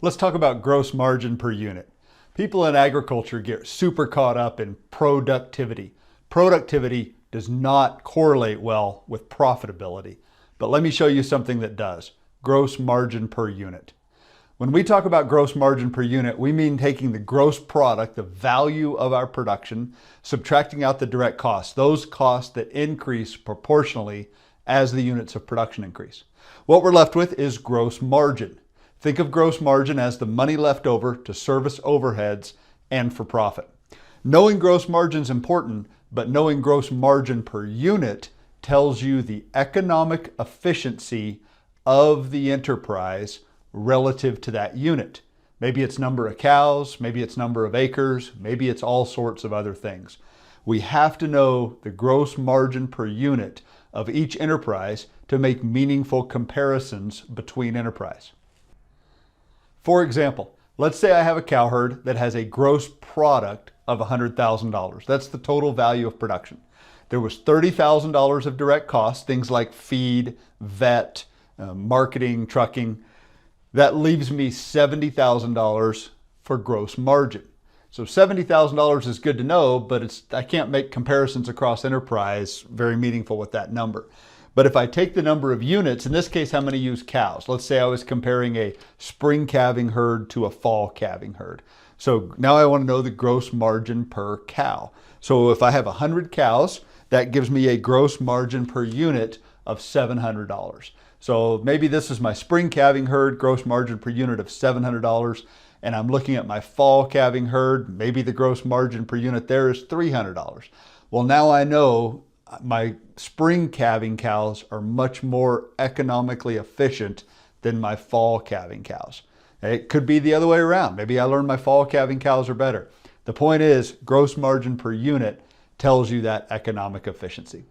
Let's talk about gross margin per unit. People in agriculture get super caught up in productivity. Productivity does not correlate well with profitability. But let me show you something that does. Gross margin per unit. When we talk about gross margin per unit, we mean taking the gross product, the value of our production, subtracting out the direct costs, those costs that increase proportionally as the units of production increase. What we're left with is gross margin. Think of gross margin as the money left over to service overheads and for profit. Knowing gross margin is important, but knowing gross margin per unit tells you the economic efficiency of the enterprise relative to that unit. Maybe it's number of cows, maybe it's number of acres, maybe it's all sorts of other things. We have to know the gross margin per unit of each enterprise to make meaningful comparisons between enterprise. For example, let's say I have a cow herd that has a gross product of $100,000. That's the total value of production. There was $30,000 of direct costs, things like feed, vet, marketing, trucking. That leaves me $70,000 for gross margin. So $70,000 is good to know, but I can't make comparisons across enterprise very meaningful with that number. But if I take the number of units, in this case, I'm going to use cows. Let's say I was comparing a spring calving herd to a fall calving herd. So now I want to know the gross margin per cow. So if I have 100 cows, that gives me a gross margin per unit of $700. So maybe this is my spring calving herd, gross margin per unit of $700. And I'm looking at my fall calving herd, maybe the gross margin per unit there is $300. Well, now I know my spring calving cows are much more economically efficient than my fall calving cows. It could be the other way around. Maybe I learned my fall calving cows are better. The point is, gross margin per unit tells you that economic efficiency.